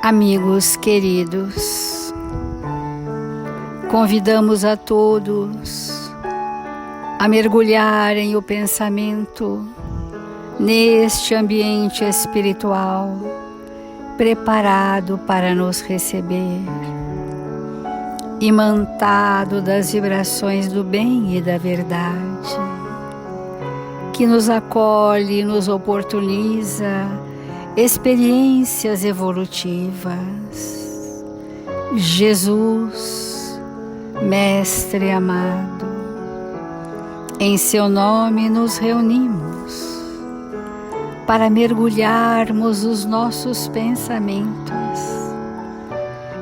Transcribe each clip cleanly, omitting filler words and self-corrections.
Amigos queridos, convidamos a todos a mergulharem o pensamento neste ambiente espiritual preparado para nos receber, imantado das vibrações do bem e da verdade, que nos acolhe e nos oportuniza experiências evolutivas. Jesus, Mestre amado, em seu nome nos reunimos para mergulharmos os nossos pensamentos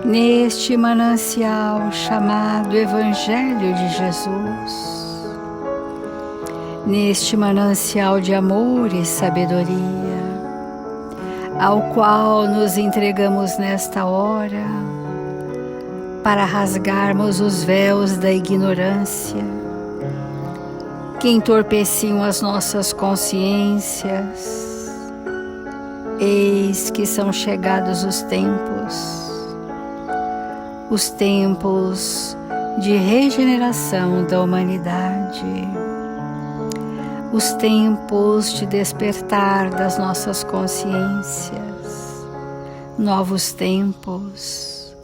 neste manancial chamado Evangelho de Jesus, neste manancial de amor e sabedoria, ao qual nos entregamos nesta hora para rasgarmos os véus da ignorância que entorpeciam as nossas consciências. Eis que são chegados os tempos de regeneração da humanidade, os tempos de despertar das nossas consciências, novos tempos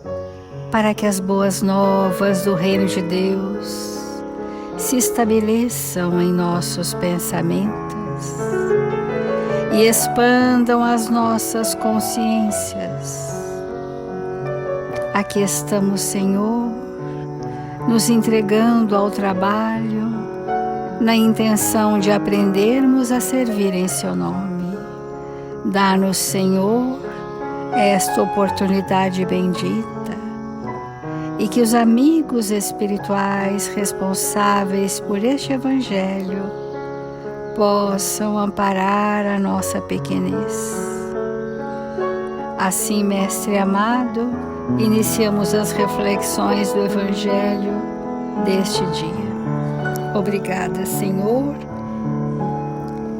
para que as boas novas do Reino de Deus se estabeleçam em nossos pensamentos e expandam as nossas consciências. Aqui estamos, Senhor, nos entregando ao trabalho, na intenção de aprendermos a servir em seu nome. Dá-nos, Senhor, esta oportunidade bendita e que os amigos espirituais responsáveis por este Evangelho possam amparar a nossa pequenez. Assim, Mestre amado, iniciamos as reflexões do Evangelho deste dia. Obrigada, Senhor,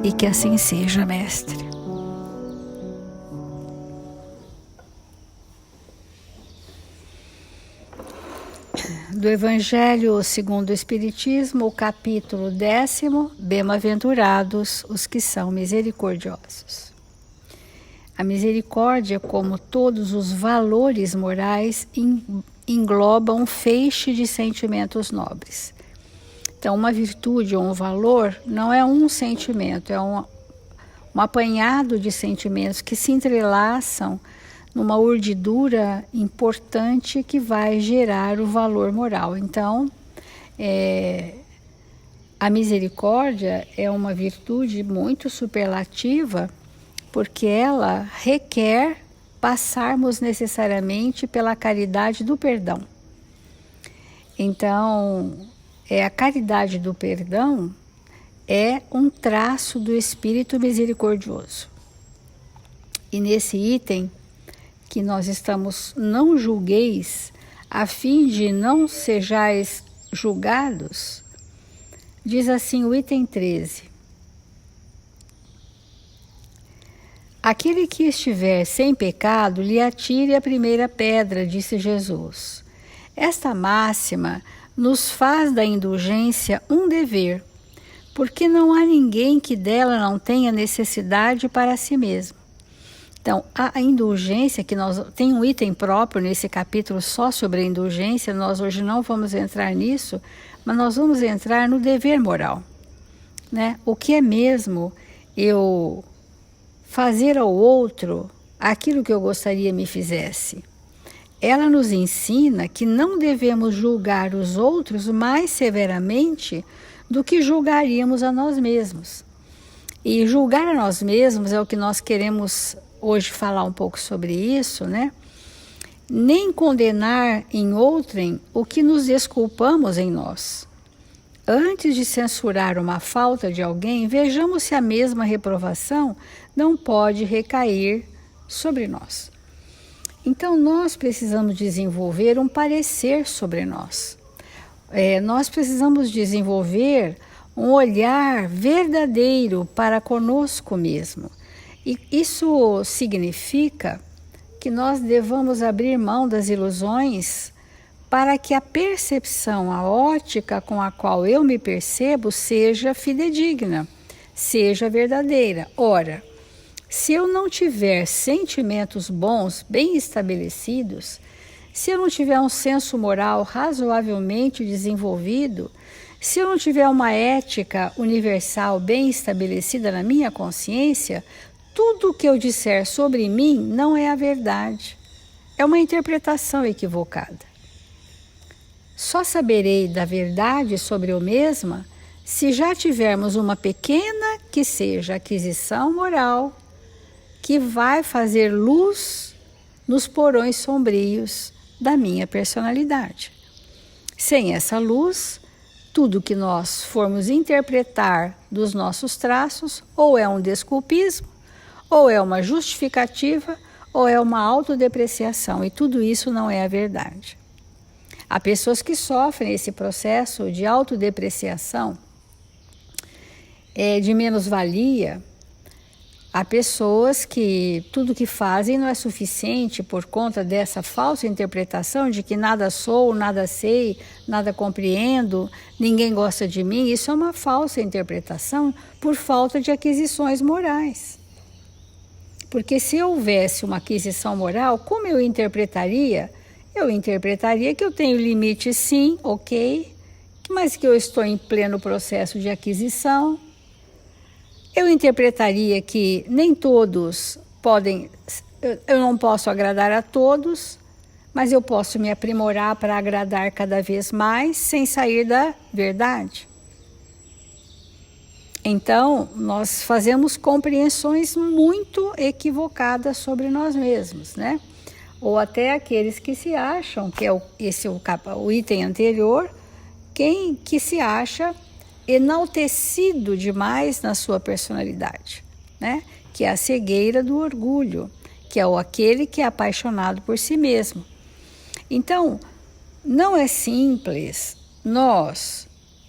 e que assim seja, Mestre. Do Evangelho segundo o Espiritismo, o capítulo 10º, Bem-aventurados os que são misericordiosos. A misericórdia, como todos os valores morais, engloba um feixe de sentimentos nobres. Então, uma virtude ou um valor não é um sentimento, é um apanhado de sentimentos que se entrelaçam numa urdidura importante que vai gerar o valor moral. Então, a misericórdia é uma virtude muito superlativa, porque ela requer passarmos necessariamente pela caridade do perdão. Então, a caridade do perdão é um traço do Espírito misericordioso. E nesse item que nós estamos, não julgueis, a fim de não sejais julgados, diz assim o item 13. Aquele que estiver sem pecado, lhe atire a primeira pedra, disse Jesus. Esta máxima nos faz da indulgência um dever, porque não há ninguém que dela não tenha necessidade para si mesmo. Então, a indulgência, que tem um item próprio nesse capítulo só sobre a indulgência, nós hoje não vamos entrar nisso, mas nós vamos entrar no dever moral, né? O que é mesmo eu fazer ao outro aquilo que eu gostaria me fizesse? Ela nos ensina que não devemos julgar os outros mais severamente do que julgaríamos a nós mesmos. E julgar a nós mesmos é o que nós queremos hoje falar um pouco sobre isso, né? Nem condenar em outrem o que nos desculpamos em nós. Antes de censurar uma falta de alguém, vejamos se a mesma reprovação não pode recair sobre nós. Então, nós precisamos desenvolver um parecer sobre nós. Nós precisamos desenvolver um olhar verdadeiro para conosco mesmo. E isso significa que nós devamos abrir mão das ilusões para que a percepção, a ótica com a qual eu me percebo seja fidedigna, seja verdadeira. Ora, se eu não tiver sentimentos bons, bem estabelecidos, se eu não tiver um senso moral razoavelmente desenvolvido, se eu não tiver uma ética universal bem estabelecida na minha consciência, tudo o que eu disser sobre mim não é a verdade. É uma interpretação equivocada. Só saberei da verdade sobre eu mesma se já tivermos uma pequena que seja aquisição moral que vai fazer luz nos porões sombrios da minha personalidade. Sem essa luz, tudo que nós formos interpretar dos nossos traços ou é um desculpismo, ou é uma justificativa, ou é uma autodepreciação, e tudo isso não é a verdade. Há pessoas que sofrem esse processo de autodepreciação, de menos-valia. Há pessoas que tudo que fazem não é suficiente por conta dessa falsa interpretação de que nada sou, nada sei, nada compreendo, ninguém gosta de mim. Isso é uma falsa interpretação por falta de aquisições morais. Porque se houvesse uma aquisição moral, como eu interpretaria? Eu interpretaria que eu tenho limite sim, ok, mas que eu estou em pleno processo de aquisição. Eu interpretaria que nem todos podem, eu não posso agradar a todos, mas eu posso me aprimorar para agradar cada vez mais sem sair da verdade. Então, nós fazemos compreensões muito equivocadas sobre nós mesmos, né? Ou até aqueles que se acham, que é o item anterior, quem que se acha enaltecido demais na sua personalidade, né? Que é a cegueira do orgulho, que é aquele que é apaixonado por si mesmo. Então, não é simples nós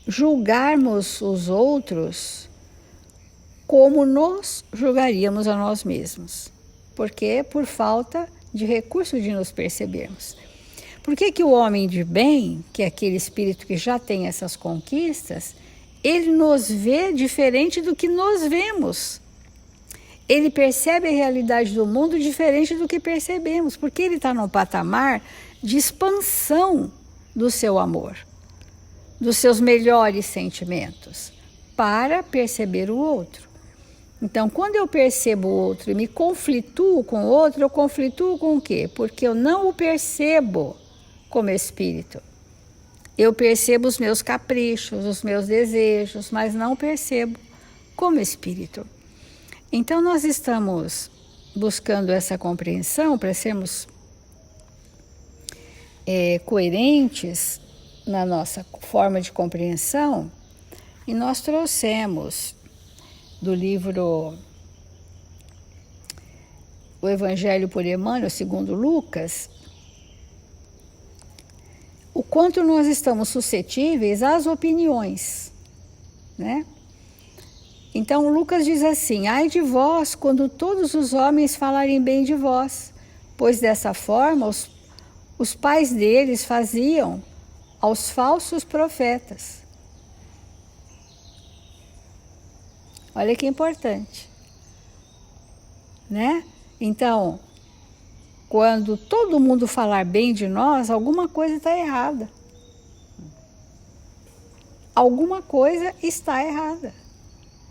julgarmos os outros como nós julgaríamos a nós mesmos, porque por falta de recurso de nos percebermos. Por que o homem de bem, que é aquele espírito que já tem essas conquistas, ele nos vê diferente do que nós vemos. Ele percebe a realidade do mundo diferente do que percebemos, porque ele está num patamar de expansão do seu amor, dos seus melhores sentimentos, para perceber o outro. Então, quando eu percebo o outro e me conflituo com o outro, eu conflituo com o quê? Porque eu não o percebo como espírito. Eu percebo os meus caprichos, os meus desejos, mas não percebo como espírito. Então, nós estamos buscando essa compreensão para sermos coerentes na nossa forma de compreensão, e nós trouxemos do livro O Evangelho por Emmanuel, segundo Lucas, o quanto nós estamos suscetíveis às opiniões, né? Então, Lucas diz assim: ai de vós, quando todos os homens falarem bem de vós, pois dessa forma os pais deles faziam aos falsos profetas. Olha que importante, né? Então, quando todo mundo falar bem de nós, alguma coisa está errada. Alguma coisa está errada.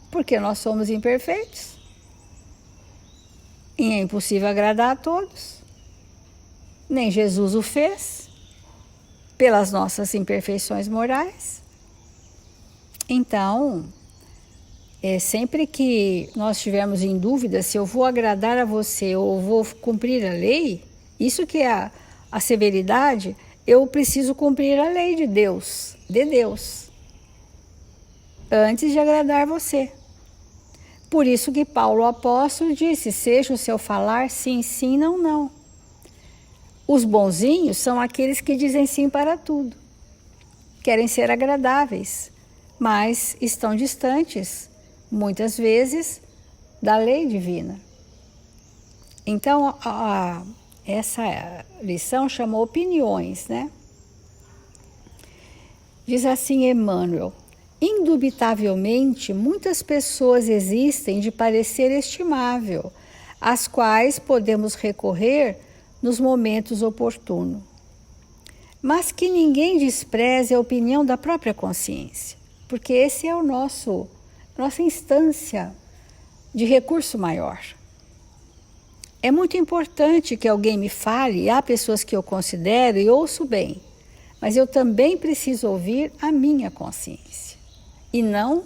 Porque nós somos imperfeitos. E é impossível agradar a todos. Nem Jesus o fez, pelas nossas imperfeições morais. Então, sempre que nós estivermos em dúvida se eu vou agradar a você ou vou cumprir a lei, isso que é a severidade, eu preciso cumprir a lei de Deus, antes de agradar você. Por isso que Paulo o apóstolo disse: seja o seu falar sim, sim, não, não. Os bonzinhos são aqueles que dizem sim para tudo, querem ser agradáveis, mas estão distantes, muitas vezes, da lei divina. Então, Essa lição chama opiniões, né? Diz assim Emmanuel: indubitavelmente muitas pessoas existem de parecer estimável, às quais podemos recorrer nos momentos oportunos, mas que ninguém despreze a opinião da própria consciência, porque esse é o nossa instância de recurso maior. É muito importante que alguém me fale, há pessoas que eu considero e ouço bem, mas eu também preciso ouvir a minha consciência e não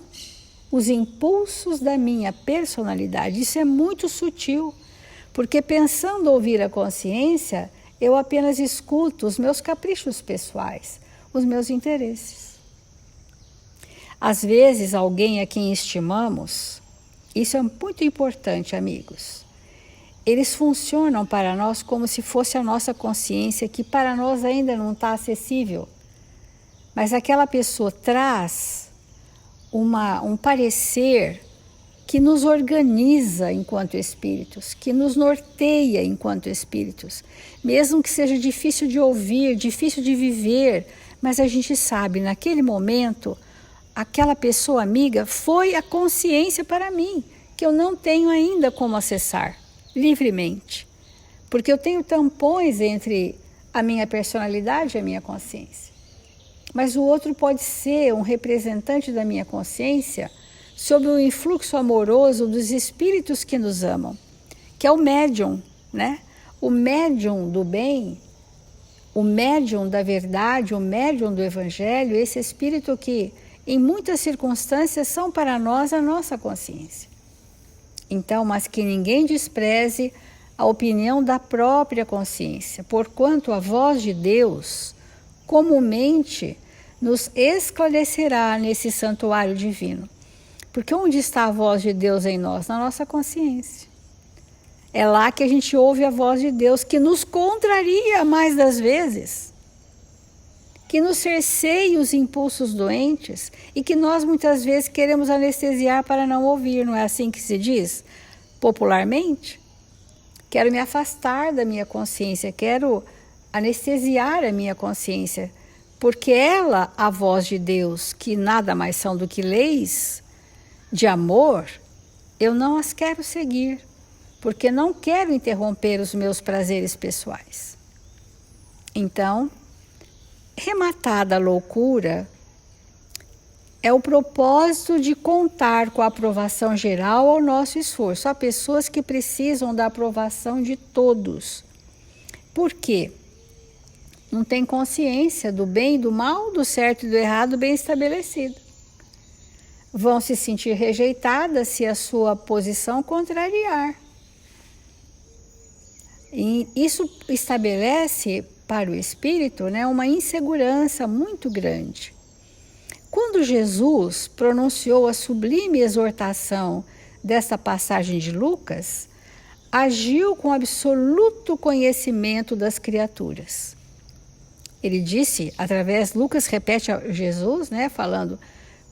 os impulsos da minha personalidade. Isso é muito sutil, porque pensando ouvir a consciência, eu apenas escuto os meus caprichos pessoais, os meus interesses. Às vezes, alguém a quem estimamos, isso é muito importante, amigos, eles funcionam para nós como se fosse a nossa consciência, que para nós ainda não está acessível. Mas aquela pessoa traz um parecer que nos organiza enquanto espíritos, que nos norteia enquanto espíritos. Mesmo que seja difícil de ouvir, difícil de viver, mas a gente sabe, naquele momento, aquela pessoa amiga foi a consciência para mim, que eu não tenho ainda como acessar livremente, porque eu tenho tampões entre a minha personalidade e a minha consciência. Mas o outro pode ser um representante da minha consciência sob o influxo amoroso dos espíritos que nos amam, que é o médium, né? O médium do bem, o médium da verdade, o médium do evangelho, esse espírito que em muitas circunstâncias são para nós a nossa consciência. Então, mas que ninguém despreze a opinião da própria consciência, porquanto a voz de Deus comumente nos esclarecerá nesse santuário divino. Porque onde está a voz de Deus em nós? Na nossa consciência. É lá que a gente ouve a voz de Deus, que nos contraria mais das vezes, que nos cerceia os impulsos doentes e que nós muitas vezes queremos anestesiar para não ouvir, não é assim que se diz popularmente? Quero me afastar da minha consciência, quero anestesiar a minha consciência, porque ela, a voz de Deus, que nada mais são do que leis de amor, eu não as quero seguir, porque não quero interromper os meus prazeres pessoais. Então, rematada a loucura, é o propósito de contar com a aprovação geral ao nosso esforço. Há pessoas que precisam da aprovação de todos. Por quê? Não tem consciência do bem e do mal, do certo e do errado bem estabelecido. Vão se sentir rejeitadas se a sua posição contrariar. E isso estabelece para o espírito, né, uma insegurança muito grande. Quando Jesus pronunciou a sublime exortação desta passagem de Lucas, agiu com absoluto conhecimento das criaturas. Ele disse, Lucas repete a Jesus, né, falando: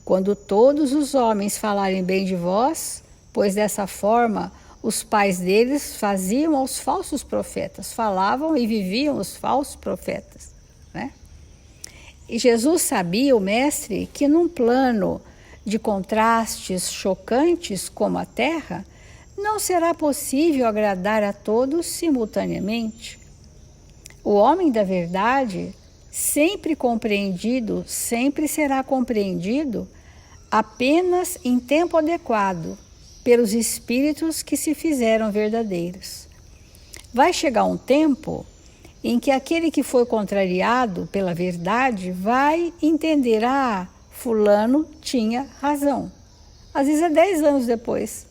quando todos os homens falarem bem de vós, pois dessa forma os pais deles faziam aos falsos profetas, falavam e viviam os falsos profetas, né? E Jesus sabia, o mestre, que num plano de contrastes chocantes como a Terra, não será possível agradar a todos simultaneamente. O homem da verdade, sempre compreendido, sempre será compreendido apenas em tempo adequado pelos espíritos que se fizeram verdadeiros. Vai chegar um tempo em que aquele que foi contrariado pela verdade vai entender: fulano tinha razão. Às vezes é 10 anos depois.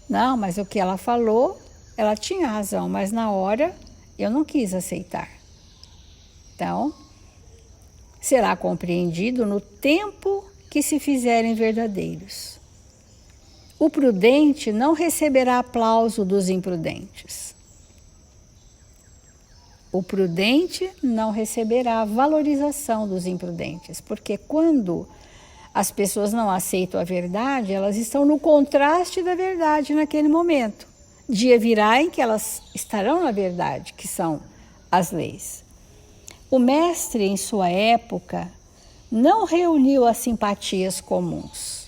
Não, mas o que ela falou, ela tinha razão, mas na hora eu não quis aceitar. Então, será compreendido no tempo que se fizerem verdadeiros. O prudente não receberá aplauso dos imprudentes. O prudente não receberá a valorização dos imprudentes, porque quando as pessoas não aceitam a verdade, elas estão no contraste da verdade naquele momento. Dia virá em que elas estarão na verdade, que são as leis. O mestre, em sua época, não reuniu as simpatias comuns.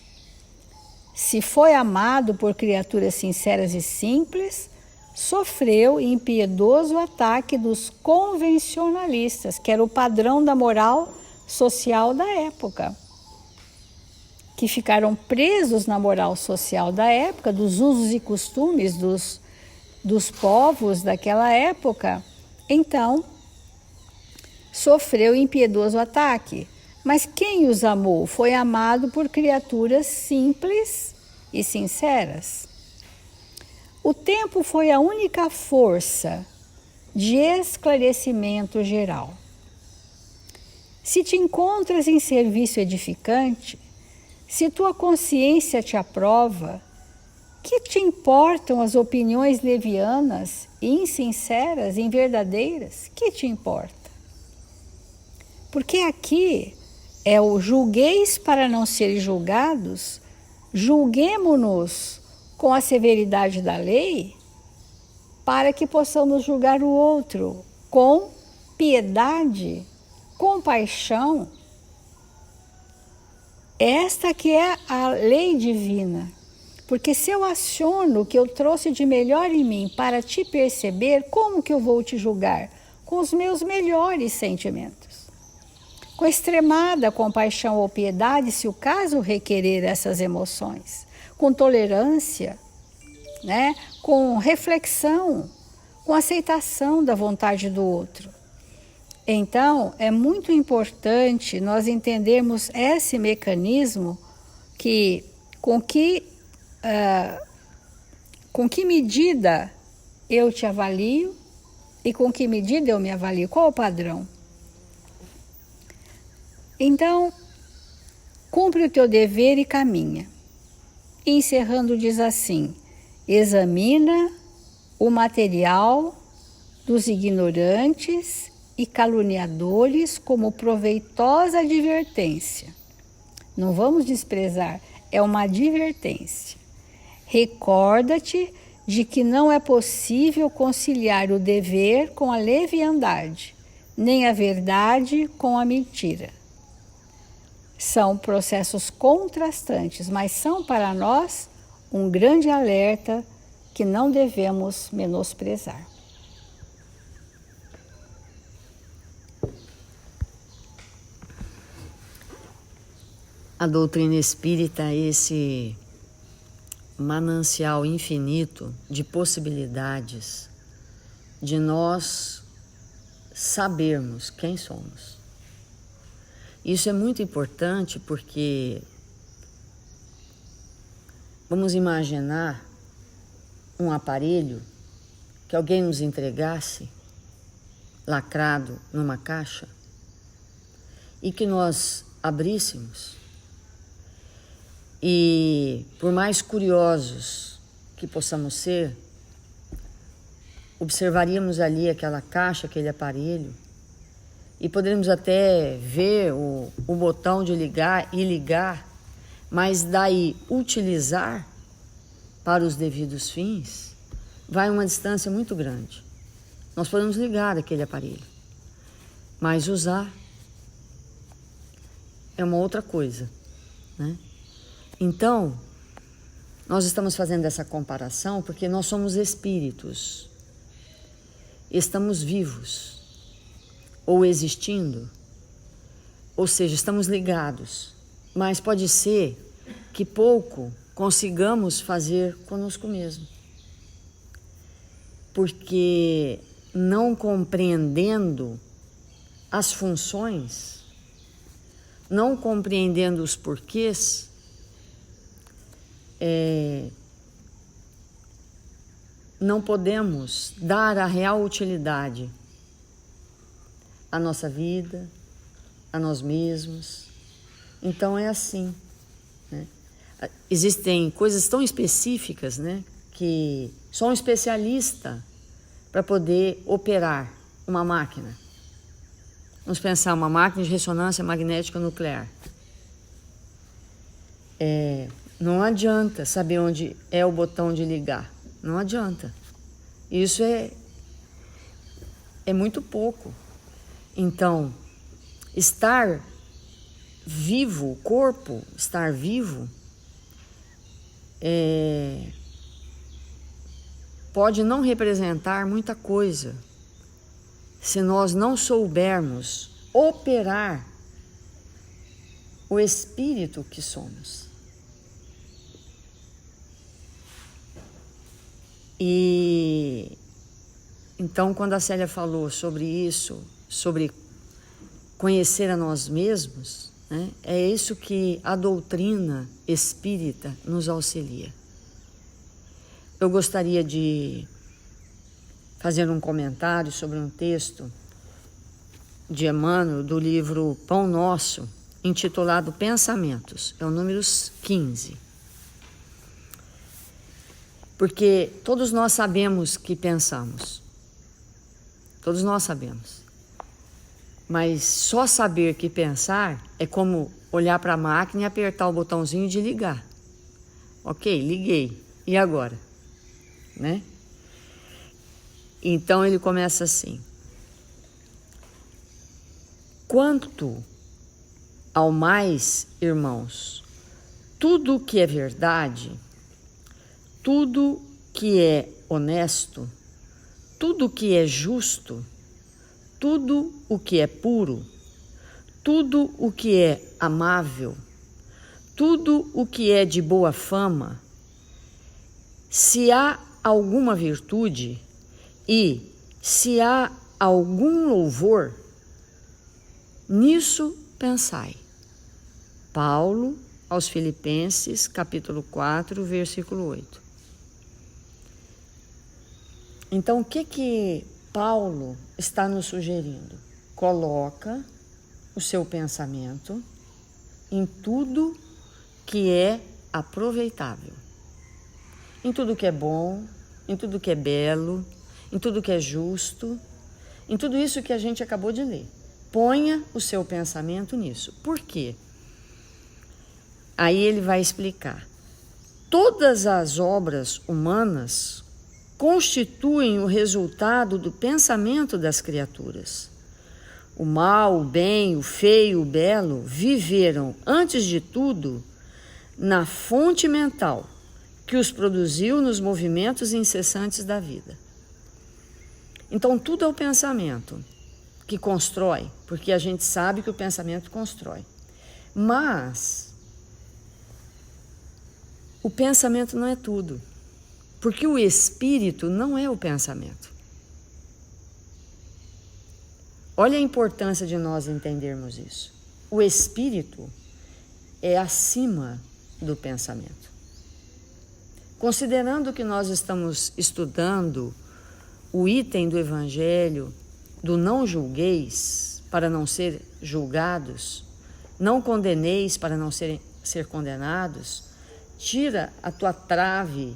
Se foi amado por criaturas sinceras e simples, sofreu impiedoso ataque dos convencionalistas, que era o padrão da moral social da época, que ficaram presos na moral social da época, dos usos e costumes dos povos daquela época. Então, sofreu impiedoso ataque. Mas quem os amou foi amado por criaturas simples e sinceras. O tempo foi a única força de esclarecimento geral. Se te encontras em serviço edificante, se tua consciência te aprova, que te importam as opiniões levianas, insinceras, inverdadeiras? Que te importa? Porque aqui é o julgueis para não seres julgados, julguemo-nos com a severidade da lei, para que possamos julgar o outro com piedade, compaixão. Esta que é a lei divina. Porque se eu aciono o que eu trouxe de melhor em mim para te perceber, como que eu vou te julgar? Com os meus melhores sentimentos. Com extremada compaixão ou piedade, se o caso requerer essas emoções. Com tolerância, né? Com reflexão, com aceitação da vontade do outro. Então, é muito importante nós entendermos esse mecanismo com que medida eu te avalio e com que medida eu me avalio, qual o padrão? Então, cumpre o teu dever e caminha. Encerrando, diz assim: examina o material dos ignorantes e caluniadores como proveitosa advertência. Não vamos desprezar, é uma advertência. Recorda-te de que não é possível conciliar o dever com a leviandade, nem a verdade com a mentira. São processos contrastantes, mas são para nós um grande alerta que não devemos menosprezar. A doutrina espírita é esse manancial infinito de possibilidades de nós sabermos quem somos. Isso é muito importante porque vamos imaginar um aparelho que alguém nos entregasse lacrado numa caixa e que nós abríssemos. E por mais curiosos que possamos ser, observaríamos ali aquela caixa, aquele aparelho, e poderíamos até ver o botão de ligar e ligar, mas daí utilizar para os devidos fins, vai uma distância muito grande. Nós podemos ligar aquele aparelho, mas usar é uma outra coisa, né? Então, nós estamos fazendo essa comparação porque nós somos espíritos, estamos vivos, ou existindo, ou seja, estamos ligados, mas pode ser que pouco consigamos fazer conosco mesmo, porque não compreendendo as funções, não compreendendo os porquês, não podemos dar a real utilidade à nossa vida, a nós mesmos. Então é assim, né? Existem coisas tão específicas, né, que só um especialista para poder operar uma máquina. Vamos pensar uma máquina de ressonância magnética nuclear. Não adianta saber onde é o botão de ligar. Não adianta. Isso é muito pouco. Então, estar vivo, o corpo estar vivo, pode não representar muita coisa se nós não soubermos operar o espírito que somos. E então, quando a Célia falou sobre isso, sobre conhecer a nós mesmos, né, é isso que a doutrina espírita nos auxilia. Eu gostaria de fazer um comentário sobre um texto de Emmanuel do livro Pão Nosso, intitulado Pensamentos, é o número 15. Porque todos nós sabemos que pensamos. Todos nós sabemos. Mas só saber que pensar é como olhar para a máquina e apertar o botãozinho de ligar. Ok, liguei. E agora? Né? Então ele começa assim: quanto ao mais, irmãos, tudo que é verdade, tudo que é honesto, tudo que é justo, tudo o que é puro, tudo o que é amável, tudo o que é de boa fama, se há alguma virtude e se há algum louvor, nisso pensai. Paulo aos Filipenses, capítulo 4, versículo 8. Então, o que Paulo está nos sugerindo? Coloca o seu pensamento em tudo que é aproveitável, em tudo que é bom, em tudo que é belo, em tudo que é justo, em tudo isso que a gente acabou de ler. Ponha o seu pensamento nisso. Por quê? Aí ele vai explicar. Todas as obras humanas constituem o resultado do pensamento das criaturas. O mal, o bem, o feio, o belo viveram, antes de tudo, na fonte mental que os produziu nos movimentos incessantes da vida. Então, tudo é o pensamento que constrói, porque a gente sabe que o pensamento constrói. Mas o pensamento não é tudo, porque o espírito não é o pensamento. Olha a importância de nós entendermos isso. O espírito é acima do pensamento. Considerando que nós estamos estudando o item do Evangelho do não julgueis para não ser julgados, não condeneis para não ser condenados, tira a tua trave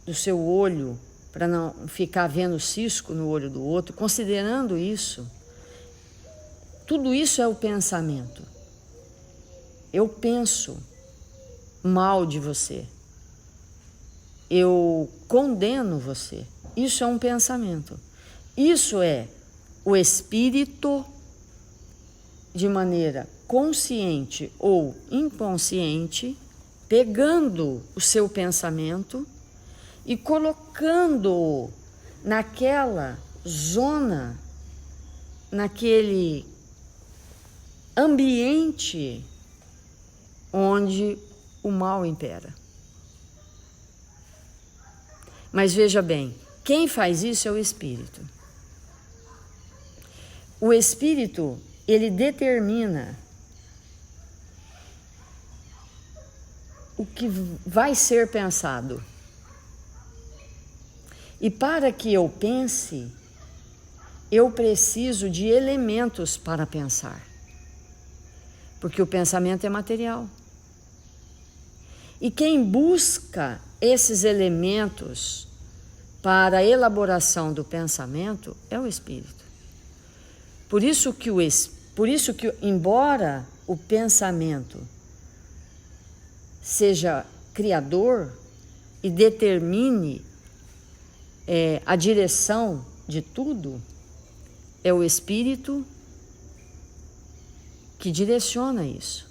do seu olho para não ficar vendo cisco no olho do outro. Considerando isso, tudo isso é o pensamento. Eu penso mal de você. Eu condeno você. Isso é um pensamento. Isso é o espírito, de maneira consciente ou inconsciente, pegando o seu pensamento e colocando-o naquela zona, naquele ambiente onde o mal impera. Mas veja bem, quem faz isso é o espírito. O espírito, ele determina o que vai ser pensado. E para que eu pense, eu preciso de elementos para pensar. Porque o pensamento é material. E quem busca esses elementos para a elaboração do pensamento é o espírito. Por isso que embora o pensamento seja criador, e determine a direção de tudo, é o Espírito que direciona isso.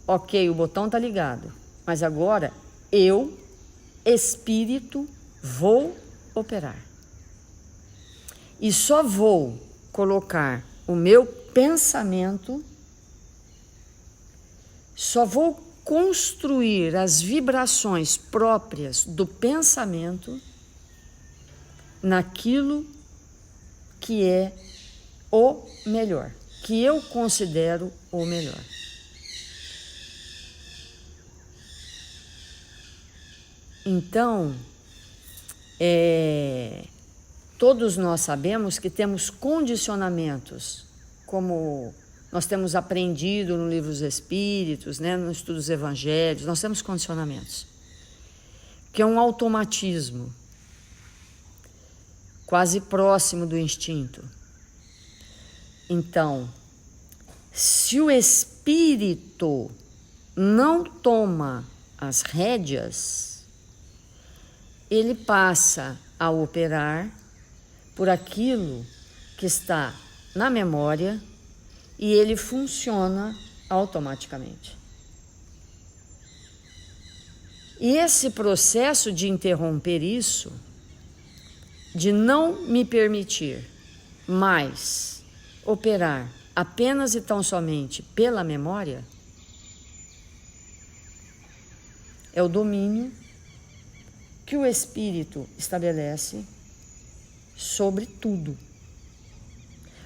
Ok, o botão está ligado, mas agora eu, Espírito, vou operar. E só vou colocar o meu pensamento, só vou construir as vibrações próprias do pensamento naquilo que é o melhor, que eu considero o melhor. Então, todos nós sabemos que temos condicionamentos, como nós temos aprendido no livro dos Espíritos, né, no estudo dos Evangelhos, nós temos condicionamentos, que é um automatismo, quase próximo do instinto. Então, se o Espírito não toma as rédeas, ele passa a operar por aquilo que está na memória e ele funciona automaticamente. E esse processo de interromper isso, de não me permitir mais operar apenas e tão somente pela memória, é o domínio que o Espírito estabelece sobre tudo.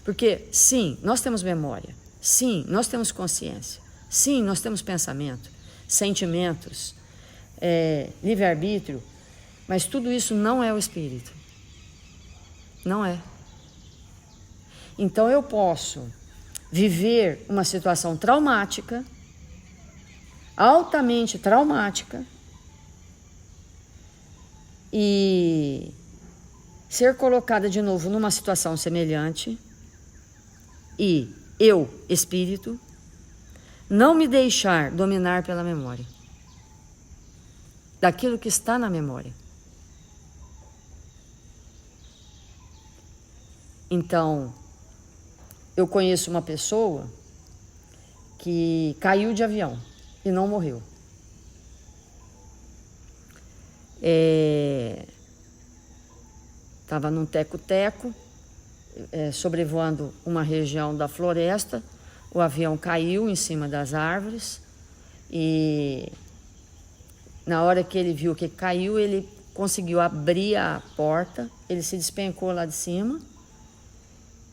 Porque, sim, nós temos memória, sim, nós temos consciência, sim, nós temos pensamento, sentimentos, livre-arbítrio, mas tudo isso não é o Espírito. Não é. Então eu posso viver uma situação traumática, altamente traumática, e ser colocada de novo numa situação semelhante, e eu, Espírito, não me deixar dominar pela memória, daquilo que está na memória. Então, eu conheço uma pessoa que caiu de avião e não morreu. Estava num teco-teco, sobrevoando uma região da floresta, o avião caiu em cima das árvores e na hora que ele viu que caiu, ele conseguiu abrir a porta, ele se despencou lá de cima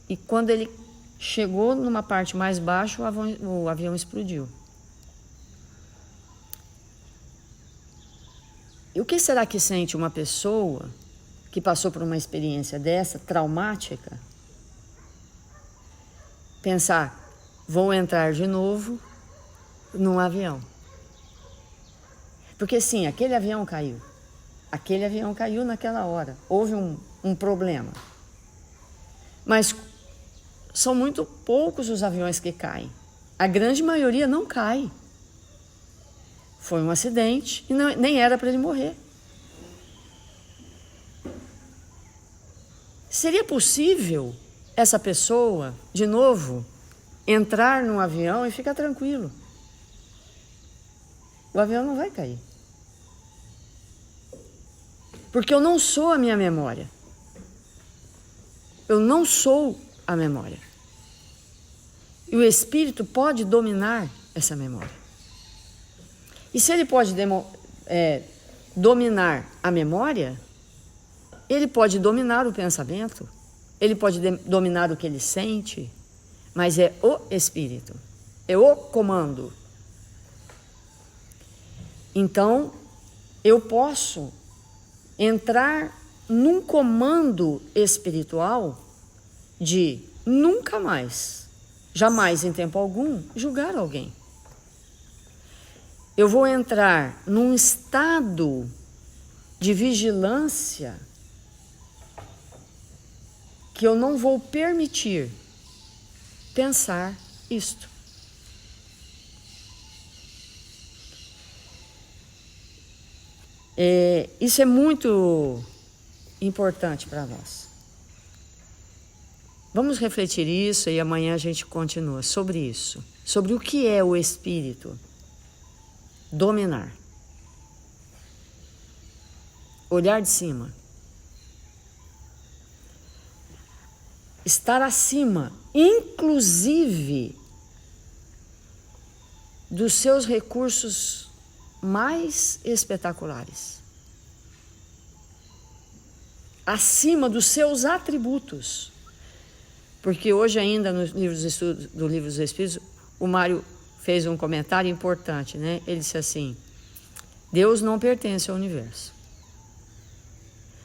e quando ele chegou numa parte mais baixa, o avião explodiu. E o que será que sente uma pessoa que passou por uma experiência dessa, traumática, pensar, vou entrar de novo num avião? Porque sim, aquele avião caiu naquela hora, houve um problema. Mas são muito poucos os aviões que caem. A grande maioria não cai. Foi um acidente e nem era para ele morrer. Seria possível essa pessoa, de novo, entrar num avião e ficar tranquilo? O avião não vai cair. Porque eu não sou a minha memória. Eu não sou a memória. E o Espírito pode dominar essa memória. E se ele pode dominar a memória, ele pode dominar o pensamento, ele pode dominar o que ele sente, mas é o Espírito, é o comando. Então, eu posso entrar num comando espiritual de nunca mais, jamais em tempo algum, julgar alguém. Eu vou entrar num estado de vigilância que eu não vou permitir pensar isto. Isso é muito importante para nós. Vamos refletir isso e amanhã a gente continua sobre isso. Sobre o que é o espírito dominar. Olhar de cima. Estar acima, inclusive, dos seus recursos mais espetaculares. Acima dos seus atributos. Porque hoje ainda nos livros de estudo do Livro dos Espíritos, o Mário fez um comentário importante, né? Ele disse assim: Deus não pertence ao universo.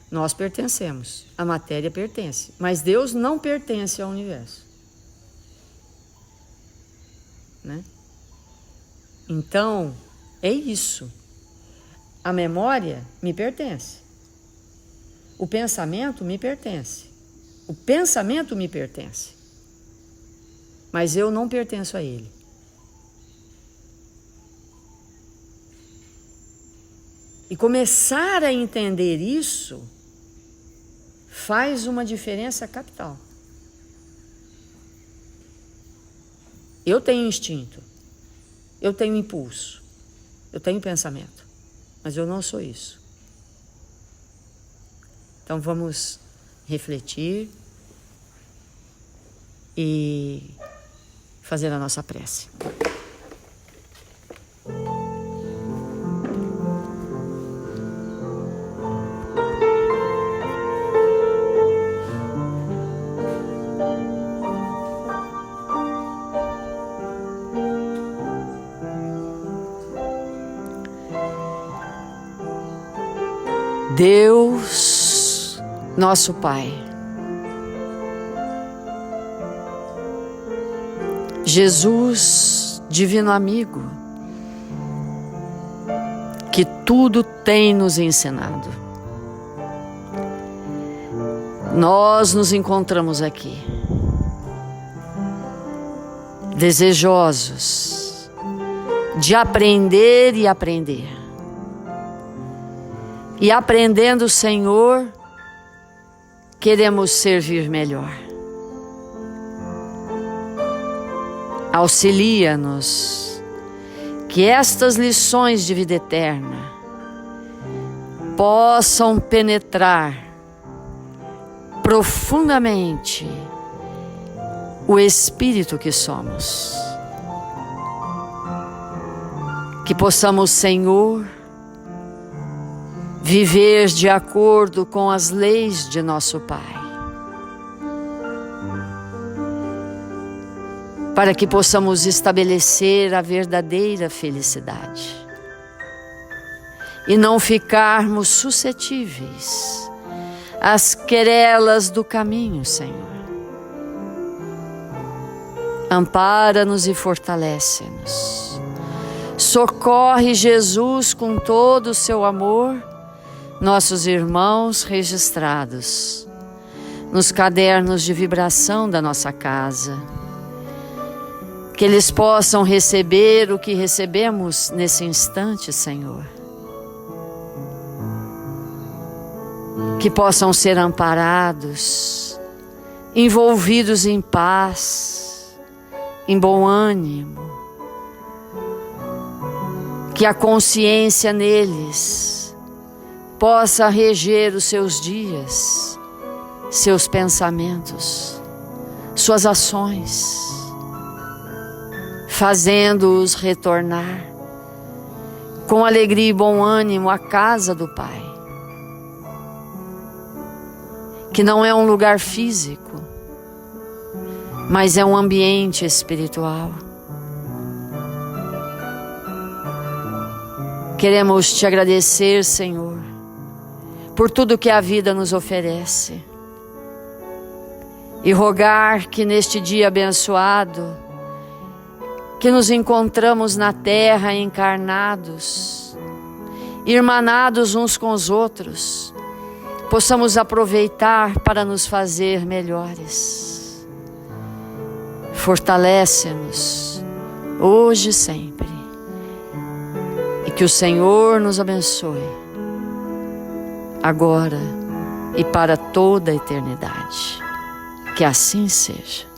Nós pertencemos, a matéria pertence, mas Deus não pertence ao universo. Né? Então, é isso. A memória me pertence. O pensamento me pertence. O pensamento me pertence. Mas eu não pertenço a ele. E começar a entender isso faz uma diferença capital. Eu tenho instinto, eu tenho impulso, eu tenho pensamento, mas eu não sou isso. Então vamos refletir e fazer a nossa prece. Deus, nosso Pai, Jesus, divino amigo, que tudo tem nos ensinado. Nós nos encontramos aqui, desejosos de aprender e aprender. E aprendendo, Senhor, queremos servir melhor. Auxilia-nos que estas lições de vida eterna possam penetrar profundamente o espírito que somos. Que possamos, Senhor, viver de acordo com as leis de nosso Pai, para que possamos estabelecer a verdadeira felicidade e não ficarmos suscetíveis às querelas do caminho, Senhor. Ampara-nos e fortalece-nos. Socorre, Jesus, com todo o seu amor, nossos irmãos registrados nos cadernos de vibração da nossa casa, que eles possam receber o que recebemos nesse instante, Senhor, que possam ser amparados, envolvidos em paz, em bom ânimo, que a consciência neles possa reger os seus dias, seus pensamentos, suas ações, fazendo-os retornar com alegria e bom ânimo à casa do Pai, que não é um lugar físico, mas é um ambiente espiritual. Queremos te agradecer, Senhor, por tudo que a vida nos oferece, e rogar que neste dia abençoado, que nos encontramos na terra encarnados, irmanados uns com os outros, possamos aproveitar para nos fazer melhores. Fortalece-nos hoje e sempre, e que o Senhor nos abençoe agora e para toda a eternidade. Que assim seja.